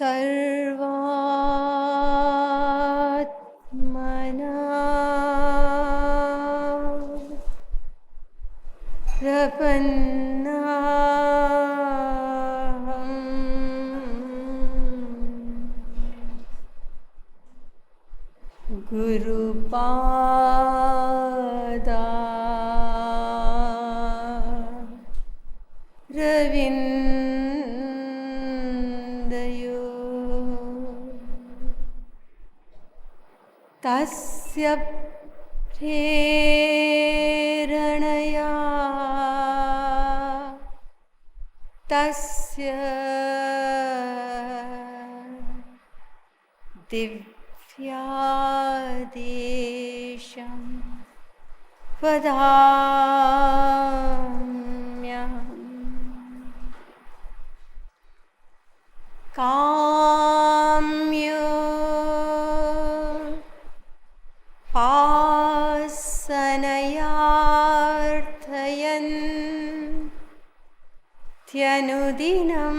सर्वात्मना प्रपन्नाहं गुरुपादा रविन्दयो तस्य प्रेरणया तस्य दिव्यादेशं वदाम्यहम्। काम्यो पासनयार्थयन् त्यनुदिनं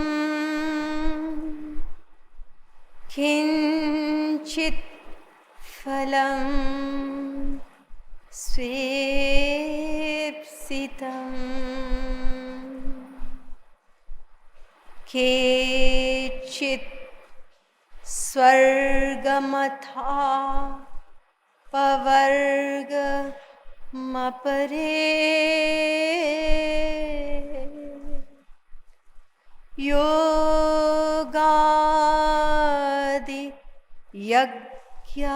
किञ्चित् फलं स्वेप्सितम् केचित् स्वर्गमथा पवर्गमपरे योगादि यज्ञादिभिः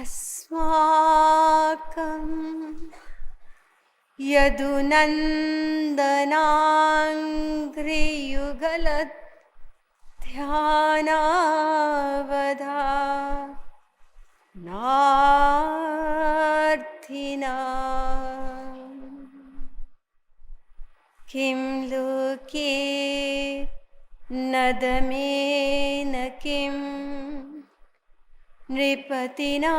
अस्माकं यदुनन्दनाङ्घ्रियुगलत् ध्यानावधा नार्थिना किं लोके नदमेन किं नृपतिना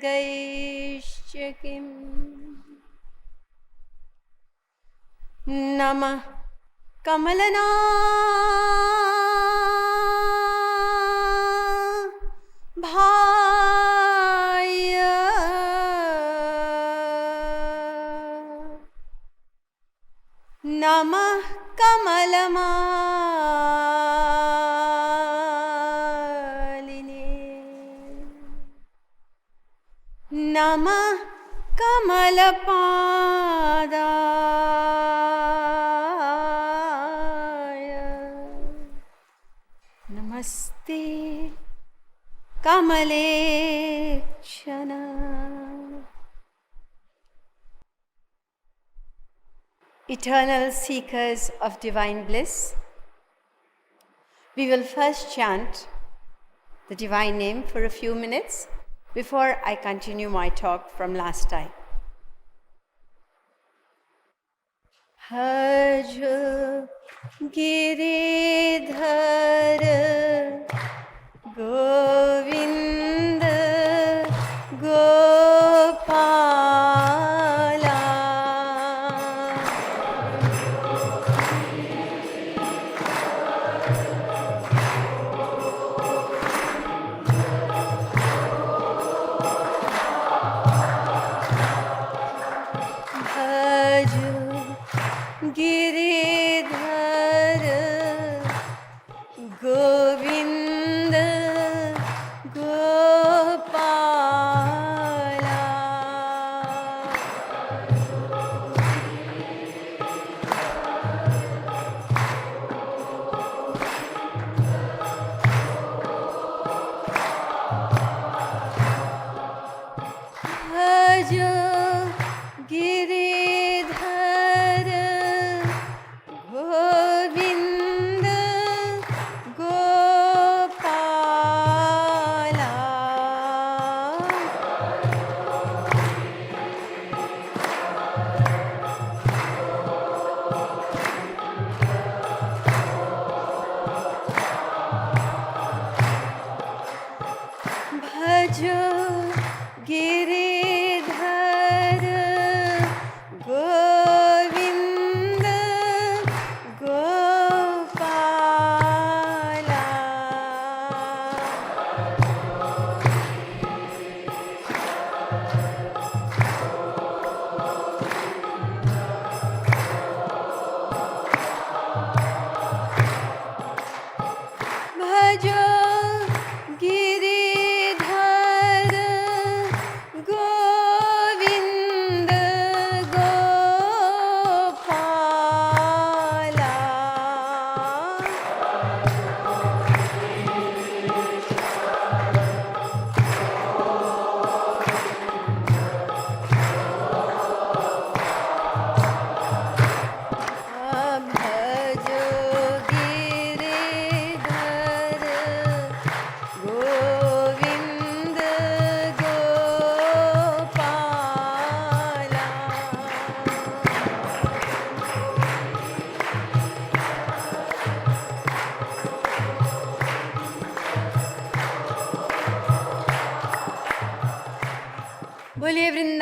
स्वर्गापवर्गैश्च किम्। नमः कमलनाभाय नमः कमलमालिने नमः कमलपादाय नमस्ते कमलेक्षण। Eternal seekers of divine bliss, we will first chant the divine name for a few minutes before I continue my talk from last time. Bhaj Giridhar Govind Gopala Bhaj Giridhar Govind Gopala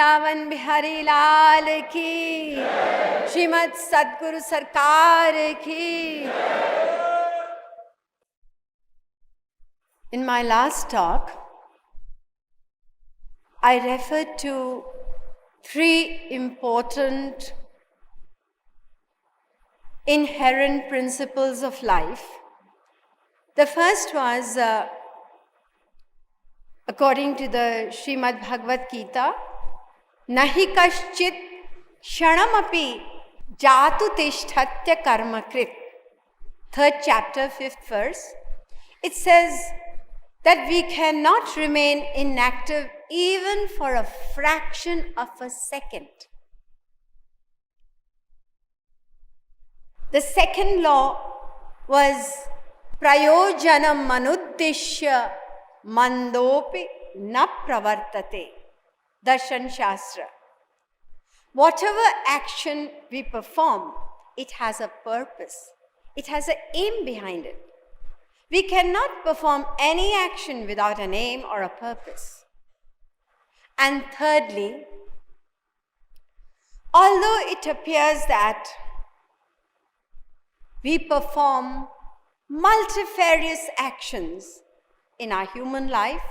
Vrindavan Bihari लाल की, श्रीमद् सद्गुरु सरकार की. In my last talk, I referred to 3 important inherent principles of life. The first was, according to the Srimad Bhagavad Gita, nahi kaschit kshanamapi jatu tishthatya karmakrit. 3rd chapter, 5th verse. It says that we cannot remain inactive even for a fraction of a second. The second law was prayojanam manuddishya mandopi na pravartate. Darshan Shastra. Whatever action we perform, it has a purpose. It has an aim behind it. We cannot perform any action without an aim or a purpose. And thirdly, although it appears that we perform multifarious actions in our human life,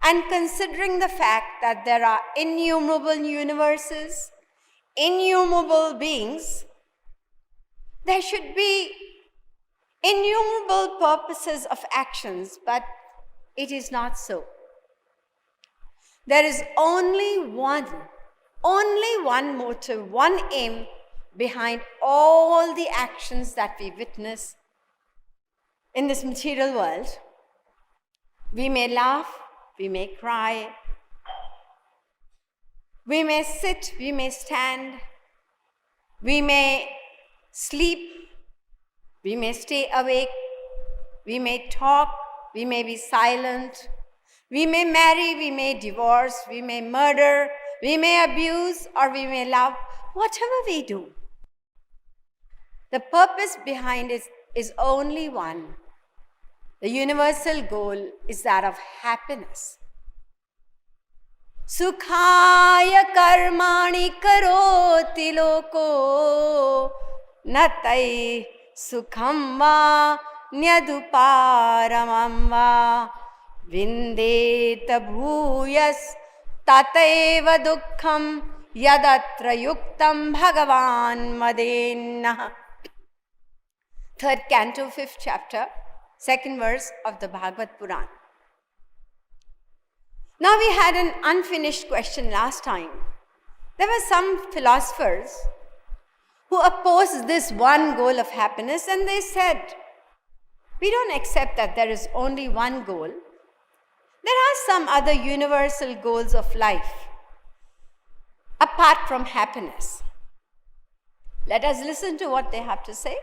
and considering the fact that there are innumerable universes, innumerable beings, there should be innumerable purposes of actions, but it is not so. There is only one motive, one aim behind all the actions that we witness in this material world. We may laugh, we may cry, we may sit, we may stand, we may sleep, we may stay awake, we may talk, we may be silent, we may marry, we may divorce, we may murder, we may abuse, or we may love. Whatever we do, the purpose behind it is only one. The universal goal is that of happiness. Sukhaya karmani karoti loko natai sukham va nyaduparamam va vindeta bhuyas tateva dukkham yadatra yuktam bhagavan madenna. 3rd canto, 5th chapter, 2nd verse of the Bhagavad Puran. Now we had an unfinished question last time. There were some philosophers who opposed this one goal of happiness, and they said, we don't accept that there is only one goal. There are some other universal goals of life apart from happiness. Let us listen to what they have to say.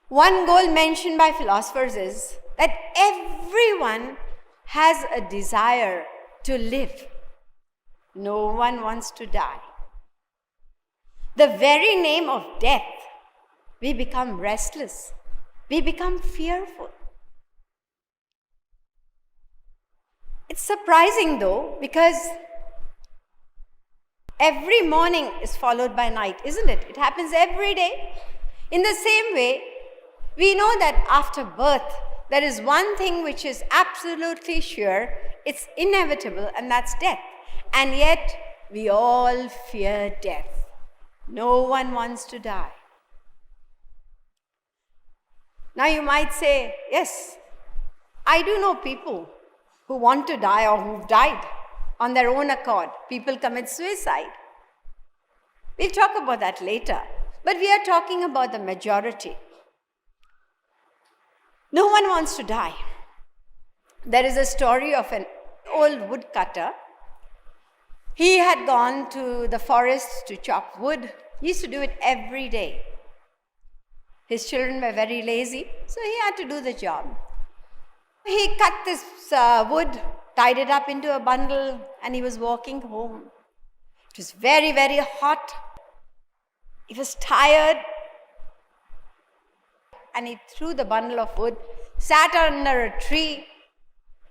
One goal mentioned by philosophers is that everyone has a desire to live. No one wants to die. The very name of death, we become restless. We become fearful. It's surprising though, because every morning is followed by night, isn't it? It happens every day. In the same way, we know that after birth, there is one thing which is absolutely sure, it's inevitable, and that's death. And yet, we all fear death. No one wants to die. Now you might say, yes, I do know people who want to die or who've died on their own accord. People commit suicide. We'll talk about that later. But we are talking about the majority. No one wants to die. There is a story of an old woodcutter. He had gone to the forest to chop wood. He used to do it every day. His children were very lazy, so he had to do the job. He cut this wood, tied it up into a bundle, and he was walking home. It was very, very hot. He was tired. And he threw the bundle of wood, sat under a tree,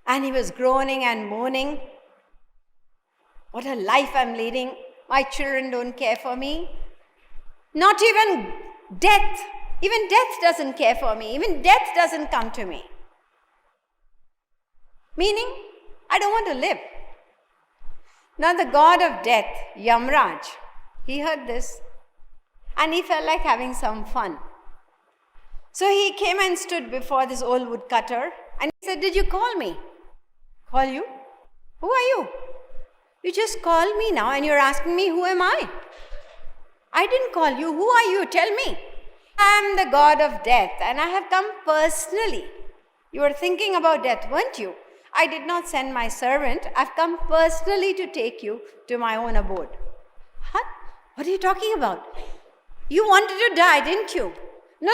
And he was groaning and moaning. What a life I'm leading. My children don't care for me. Not even death. Even death doesn't care for me. Even death doesn't come to me. Meaning, I don't want to live. Now the god of death, Yamraj, he heard this and he felt like having some fun. So he came and stood before this old woodcutter and he said, "Did you call me?" "Call you? Who are you? You just called me now and you're asking me who am I? I didn't call you. Who are you? Tell me." "I am the god of death and I have come personally." "You were thinking about death, weren't you?" "I did not send my servant. I've come personally to take you to my own abode." "What? What are you talking about? You wanted to die, didn't you?" No.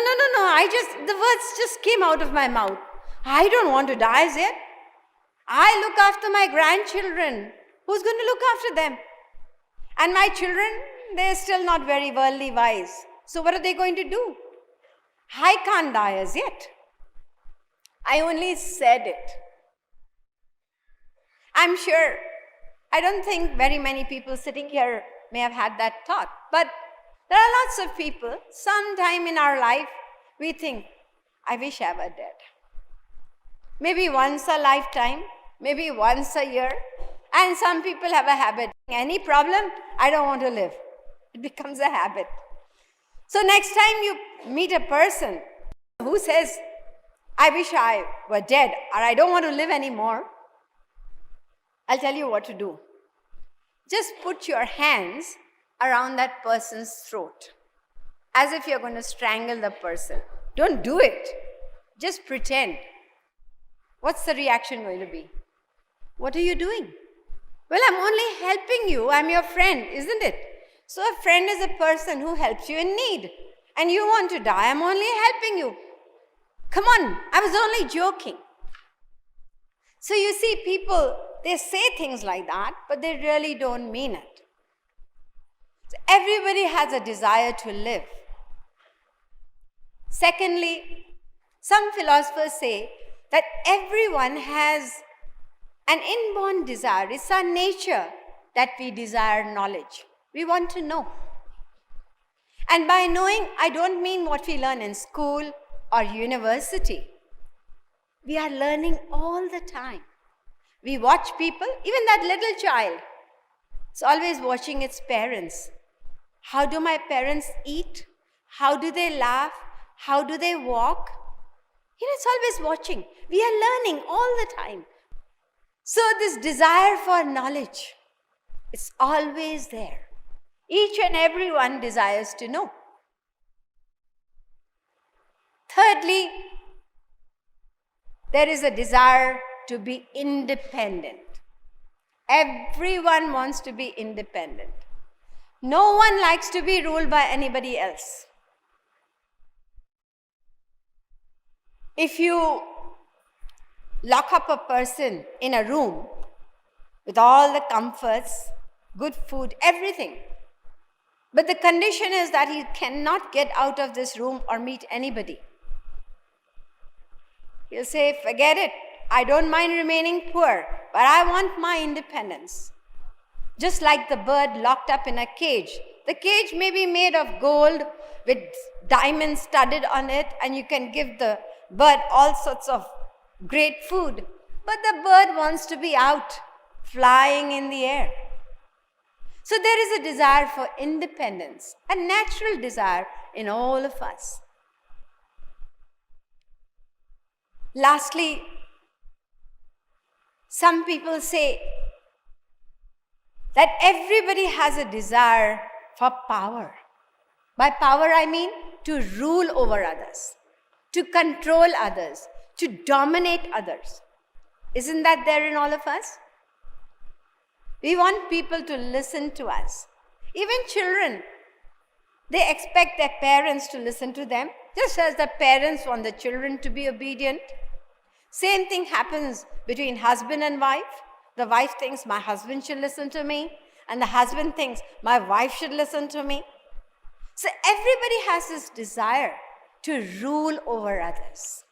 The words just came out of my mouth. I don't want to die yet. I look after my grandchildren. Who's going to look after them? And my children, they're still not very worldly wise. So what are they going to do? I can't die as yet. I only said it. I'm sure, I don't think very many people sitting here may have had that thought. But there are lots of people, sometime in our life, we think, I wish I were dead. Maybe once a lifetime, maybe once a year. And some people have a habit. Any problem? I don't want to live. It becomes a habit. So next time you meet a person who says, I wish I were dead or I don't want to live anymore, I'll tell you what to do. Just put your hands around that person's throat as if you're going to strangle the person. Don't do it. Just pretend. What's the reaction going to be? What are you doing? Well, I'm only helping you. I'm your friend, isn't it? So a friend is a person who helps you in need. And you want to die. I'm only helping you. Come on, I was only joking. So you see, people, they say things like that, but they really don't mean it. So everybody has a desire to live. Secondly, some philosophers say that everyone has an inborn desire. It's our nature that we desire knowledge. We want to know. And by knowing, I don't mean what we learn in school or university. We are learning all the time. We watch people, even that little child, it's always watching its parents. How do my parents eat? How do they laugh? How do they walk? It's always watching. We are learning all the time. So this desire for knowledge, it's always there. Each and every one desires to know. Thirdly, there is a desire to be independent. Everyone wants to be independent. No one likes to be ruled by anybody else. If you lock up a person in a room with all the comforts, good food, everything, but the condition is that he cannot get out of this room or meet anybody, he'll say, forget it. I don't mind remaining poor, but I want my independence. Just like the bird locked up in a cage. The cage may be made of gold with diamonds studded on it, and you can give the bird all sorts of great food. But the bird wants to be out, flying in the air. So there is a desire for independence, a natural desire in all of us. Lastly, some people say that everybody has a desire for power. By power, I mean to rule over others, to control others, to dominate others. Isn't that there in all of us? We want people to listen to us. Even children, they expect their parents to listen to them, just as the parents want the children to be obedient. Same thing happens between husband and wife. The wife thinks my husband should listen to me, and the husband thinks my wife should listen to me. So everybody has this desire to rule over others.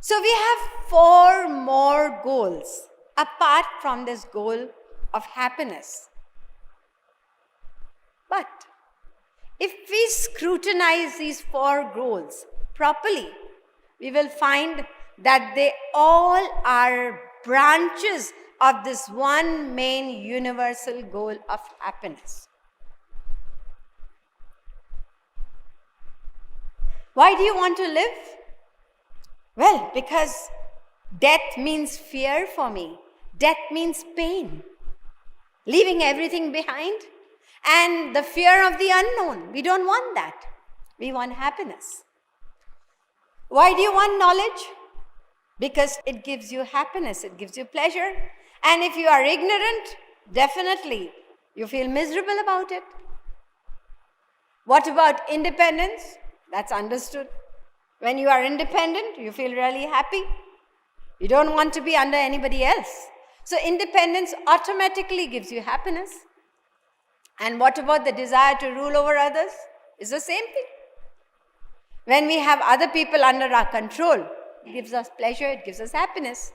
So we have 4 more goals apart from this goal of happiness. But if we scrutinize these 4 goals properly, we will find that they all are branches of this one main universal goal of happiness. Why do you want to live? Well, because death means fear for me. Death means pain, leaving everything behind, and the fear of the unknown. We don't want that. We want happiness. Why do you want knowledge? Because it gives you happiness, it gives you pleasure. And if you are ignorant, definitely you feel miserable about it. What about independence? That's understood. When you are independent, you feel really happy. You don't want to be under anybody else. So independence automatically gives you happiness. And what about the desire to rule over others? It's the same thing. When we have other people under our control, it gives us pleasure, it gives us happiness.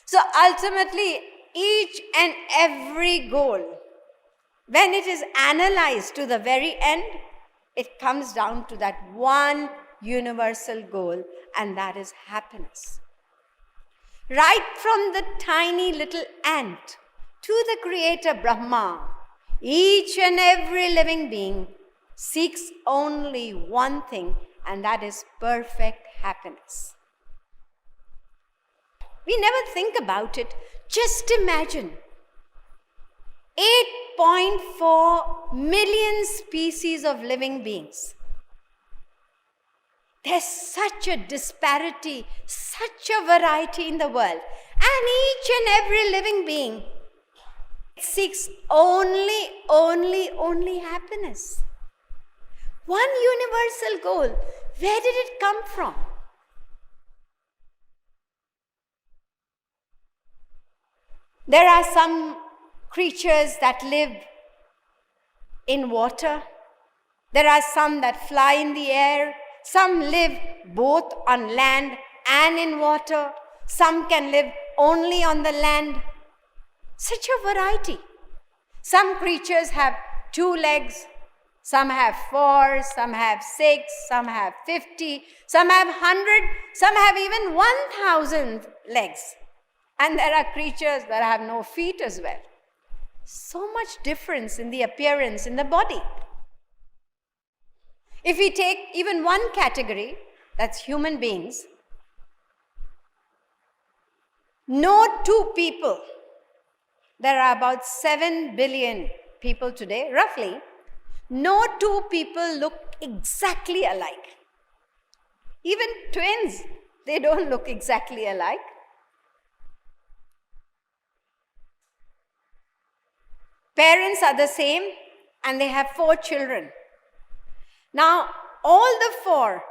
So ultimately, each and every goal, when it is analyzed to the very end, it comes down to that one universal goal, and that is happiness. Right from the tiny little ant to the creator Brahma, each and every living being seeks only one thing, and that is perfect happiness. We never think about it. Just imagine 8.4 million species of living beings. There's such a disparity, such a variety in the world. And each and every living being seeks only happiness. One universal goal. Where did it come from? There are some creatures that live in water. There are some that fly in the air. Some live both on land and in water. Some can live only on the land. Such a variety. Some creatures have 2 legs. Some have 4, some have 6, some have 50, some have 100, some have even 1,000 legs. And there are creatures that have no feet as well. So much difference in the appearance in the body. If we take even one category, that's human beings, no 2 people, there are about 7 billion people today, roughly, no 2 people look exactly alike. Even twins, they don't look exactly alike. Parents are the same and they have 4 children. Now, all the 4,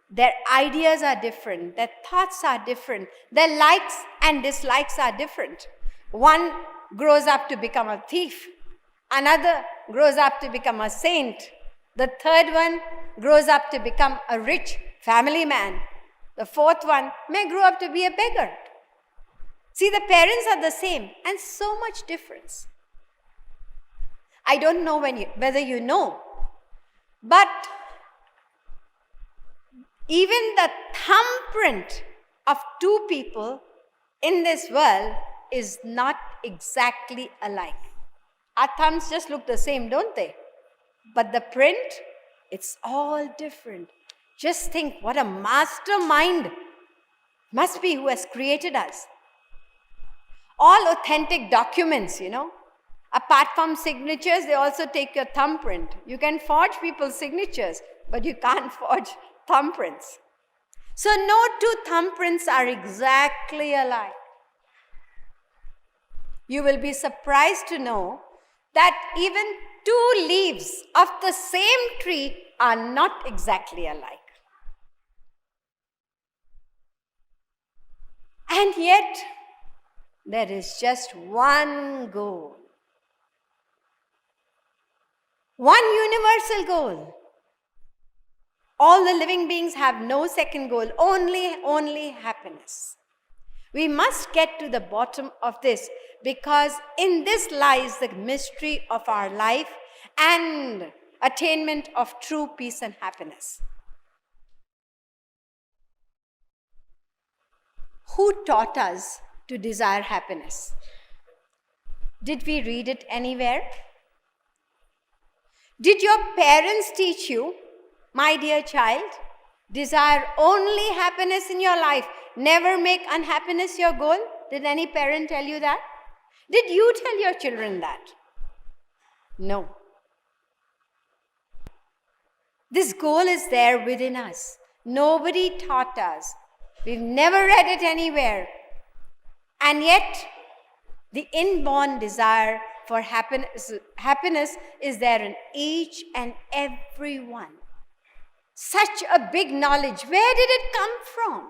their ideas are different, their thoughts are different, their likes and dislikes are different. One grows up to become a thief, another grows up to become a saint, the third one grows up to become a rich family man, the 4th one may grow up to be a beggar. See, the parents are the same and so much difference. I don't know whether you know, but even the thumbprint of 2 people in this world is not exactly alike. Our thumbs just look the same, don't they? But the print, it's all different. Just think what a mastermind must be who has created us. All authentic documents, apart from signatures, they also take your thumbprint. You can forge people's signatures, but you can't forge thumbprints. So no 2 thumbprints are exactly alike. You will be surprised to know that even 2 leaves of the same tree are not exactly alike. And yet, there is just one goal. One universal goal. All the living beings have no second goal, only happiness. We must get to the bottom of this, because in this lies the mystery of our life and attainment of true peace and happiness. Who taught us to desire happiness? Did we read it anywhere? Did your parents teach you, my dear child, desire only happiness in your life, never make unhappiness your goal? Did any parent tell you that? Did you tell your children that? No. This goal is there within us. Nobody taught us. We've never read it anywhere. And yet, the inborn desire for happiness is there in each and every one. Such a big knowledge. Where did it come from?